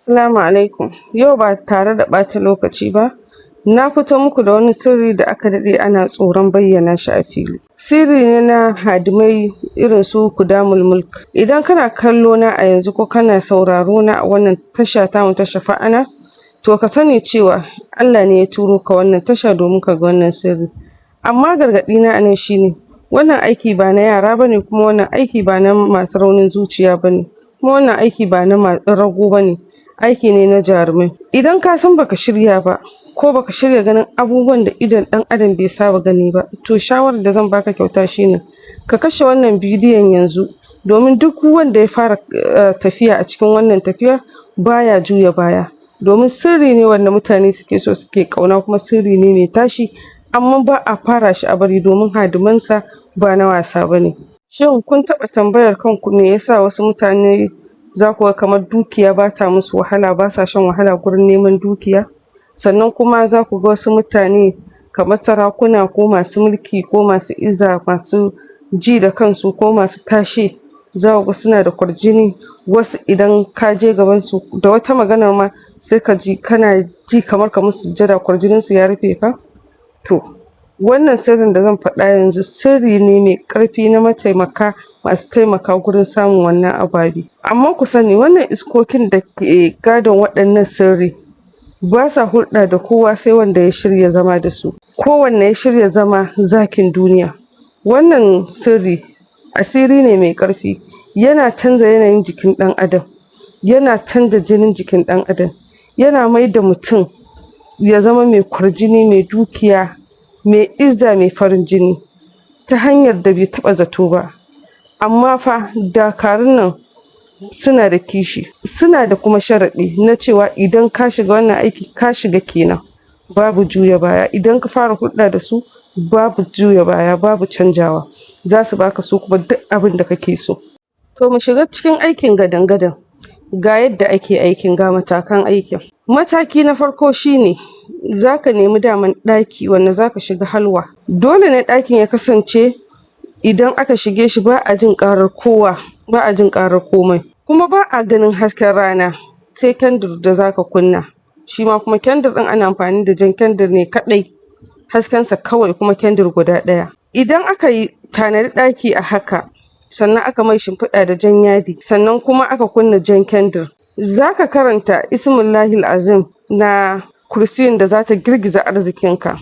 Assalamu alaikum. Yau ba tare da ɓata lokaci ba, na fito muku da wani sirri da aka daɗe ana tsoron bayyana shi a fili. Sirri ne na hadimai irin su Kudamul Mulk. Idan kana kallo na a yanzu ko kana sauraro na a wannan tasha tamu ta Shafa'ana, to ka sani cewa Allah ne ya turo ka wannan tasha domin ka ga wannan sirri. Amma gargaɗi na anan shine wannan aiki ba na yara bane, kuma wannan aiki ba na masu raunin zuciya bane, kuma wannan aiki ba na rago bane. Aiki ne na jarumai. Idan ka san baka shirya ba ko baka shirya ganin abubuwan da idon ɗan adam bai saba gani ba, to shawarar da zan baka kyauta shine ka kashe wannan bidiyon yanzu, domin duk wanda ya fara tafiya a cikin wannan tafiya baya juya baya, domin sirri ne wanda mutane suke so suke kauna, kuma sirri ne mai tashi, amma ba a fara shi a bari domin hadimansa ba na wasa bane. Shin kun taɓa tambayar kanku me yasa wasu mutane za ku ga kamar dukiya ba ta musu wahala, ba sa shan wahala gurin neman dukiya? Sannan kuma za ku ga wasu mutane kamar sarakuna ko masu mulki ko masu izza, masu ji da kansu ko masu tashe, za ku ga suna da kwarjini. Wasu idan ka je gaban su da wata magana ma sai ka ji kana ji kamar ka musu sujjada, kwarjinin su ya rufe ka. To wannan sirrin da zan faɗa yanzu sirri ne mai ƙarfi na mataimaka masu taimaka gurin samun wannan ababe. Amma ku sani wannan iskokin da ke gadon waɗannan sirri ba sa hulɗa da kowa sai wanda ya shirya zama da su, kowanne ya shirya zama zakin duniya. Wannan sirri asiri ne mai ƙarfi, yana canza yanayin jikin ɗan adam, yana canza jinin jikin ɗan adam, yana mai da mutum ya zama mai kwarjini, mai dukiya, mai izza, mai farin jini ta hanyar da bai taɓa zato ba. Amma fa dakarun nan suna da kishi, suna da kuma sharaɗi na cewa idan ka shiga wannan aiki ka shiga kenan, babu juya baya. Idan ka fara hulɗa da su babu juya baya, babu canjawa, za su baka su kuma duk abin da kake so. To mu shiga cikin aikin gadan-gadan. Ga yadda ake aikin, ga matakan aikin. Mataki na farko shine za ka nemi daman ɗaki wanda za ka shiga halwa. Dole ne ɗakin ya kasance idan aka shige shi ba a jin ƙarar kowa, ba a jin ƙarar komai, kuma ba a ganin hasken rana, sai kendir da za ka kunna. Shi ma kuma kendir ɗin ana amfani da jan kendir ne kaɗai, haskensa kawai, kuma kendir guda ɗaya. Idan aka yi tanadi ɗaki a haka, sannan aka mai shimfiɗa da jan yadi, sannan kuma aka kunna jan kendir, za ka karanta ismullahil azim na kursiyin da za ta girgiza arzikinka.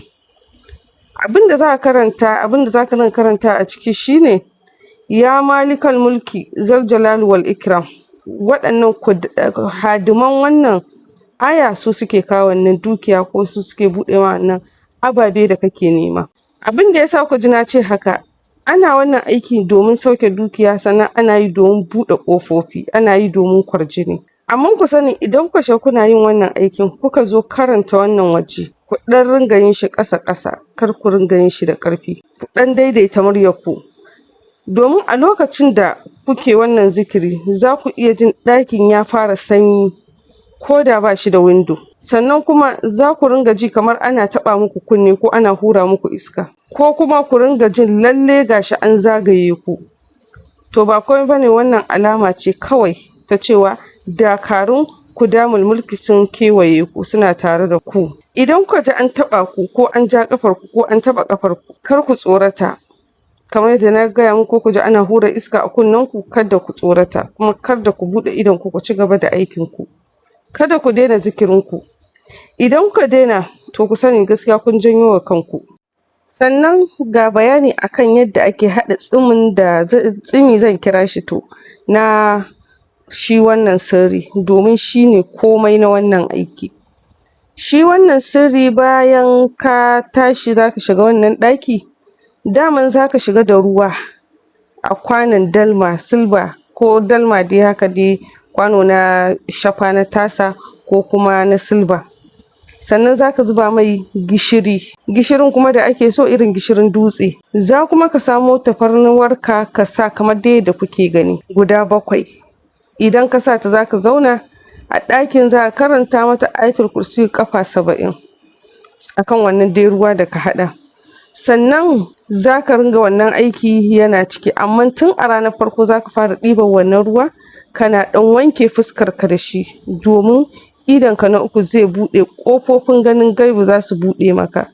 Abin da za ka karanta a ciki shine ya malikal mulki zal jalal wal ikram. Waɗannan hadiman wannan aya su suke kawo wannan dukiya, ko su suke buɗe wannan ababe da kake nema. Abin da yasa ku ji na ce haka, ana wannan aiki domin sauke dukiya, sannan ana yi domin buɗe ƙofofi, ana yi domin kwarjini. Amma ku sani idan ku kuna yin wannan aikin kuka zo karanta wannan waje, ku ɗan ringa yin shi ƙasa-ƙasa, kar ku ringa yin shi da ƙarfi. Ku ɗan daidaita muryarku, domin a lokacin da kuke wannan zikiri za ku iya jin ɗakin ya fara sanyi ko da ba shi da windo. Sannan kuma za ku ringa ji kamar ana taɓa muku kunne ko ana hura muku iska, ko kuma ku ringa jin lalle gashi an zagaye ku. To ba komai bane, wannan alama ce kawai ta cewa dakarun Kudamul Mulki sun kewaye ku, suna tare da ku. Idan kuka ji an taɓa ku ko an ja ƙafar ku ko an taɓa ƙafar ku, kar ku tsorata. Kamar yadda na gaya muku, ku ji ana hura iska a kunnen ku, kada ku tsorata, kuma kada ku buɗe idon ku, ku ci gaba da aikin ku. Kada ku daina zikirin ku. Idan kuka daina, to ku sani gaskiya kun janyo wa kanku. Sannan ga bayani akan yadda ake haɗa tsimi zan kira shi to na shi wannan sirri, domin shi ne komai na wannan aiki. Shi wannan sirri, bayan ka tashi za ka shiga wannan ɗaki, daman za ka shiga da ruwa a kwanon dalma silba, ko dalma dai haka dai, kwano na shafa na tasa ko kuma na silba. Sannan za ka zuba mai gishiri, gishirin kuma da ake so irin gishirin dutse. Za kuma ka samo tafarnuwarka ka sa kamar dai da kuke gani guda 7. Idan ka sa ta za ka zauna a ɗakin, za ka karanta mata ayatul kursi kafa 70 akan wannan dai ruwa da ka haɗa. Sannan za ka ringa wannan aiki yana ciki, amma tun a ranar farko za ka fara ɗiban wannan ruwa kana ɗan wanke fuskarka da shi, domin idonka na uku zai buɗe, ƙofofin ganin gaibu za su buɗe maka.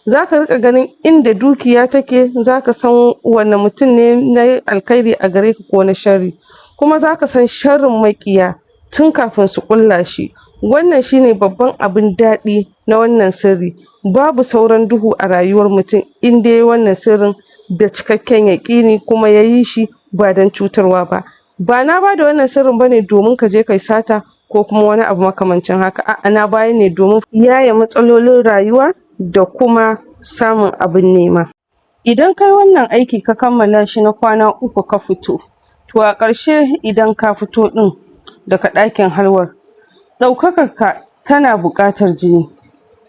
Za ka riƙa ganin inda dukiya take, za ka san wane mutum ne na alkhairi a gare ka ko na sharri, kuma za ka san sharrin maƙiya tun kafin su ƙulla shi. Wannan shine babban abin daɗi na wannan sirri. Babu sauran duhu a rayuwar mutum in dai wannan sirrin da cikakken yaƙini kuma ya yi shi ba don cutarwa ba. Ba na ba da wannan sirrin ba ne domin ka je kai sata ko kuma wani abu makamancin haka. A'a, na bayar ne domin yaye matsalolin rayuwa da kuma samun abin nema. Idan kai wannan aiki ka kammala shi na kwana uku ka fito, to a ƙarshe idan ka fito ɗin daga ɗakin halwar, ɗaukakarka tana buƙatar jini,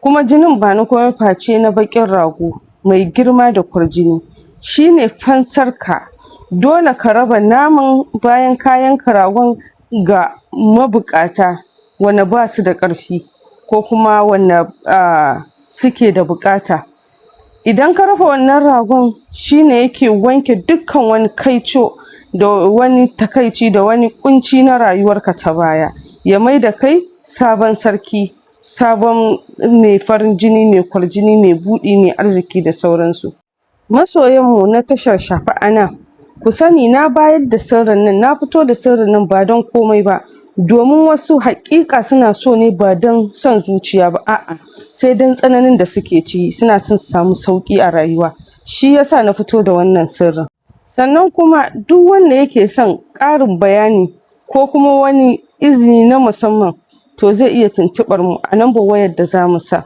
kuma jinin ba na komai face na baƙin rago mai girma da kwarjini. Shi ne fansarka. Dole ka raba naman bayan kayan ragon ga mabuƙata wanda ba su da ƙarfi ko kuma wanda suke da buƙata. Idan ka rufe wannan ragon, shi ne yake wanke dukkan wani kaico da wani takaici da wani kunci na rayuwarka ta baya, ya mai da kai sabon sarki, sabon mai farin jini, mai kwarjini, mai buɗi, mai arziki da sauransu. Masoyanmu na tashar Shafi a Nan, ku sani na bayar da sirrin nan, na fito da sirrin nan ba don komai ba, domin wasu haƙiƙa suna so ne ba don son zuciya ba, a'a, sai don tsananin da suke ci, suna son su samu sauƙi a rayuwa. Shi yasa na fito da wannan sirrin. Sannan kuma duk wanda yake son ƙarin bayani ko kuma wani izini na musamman, to zai iya tuntuɓar mu a lambar wayar da za mu sa.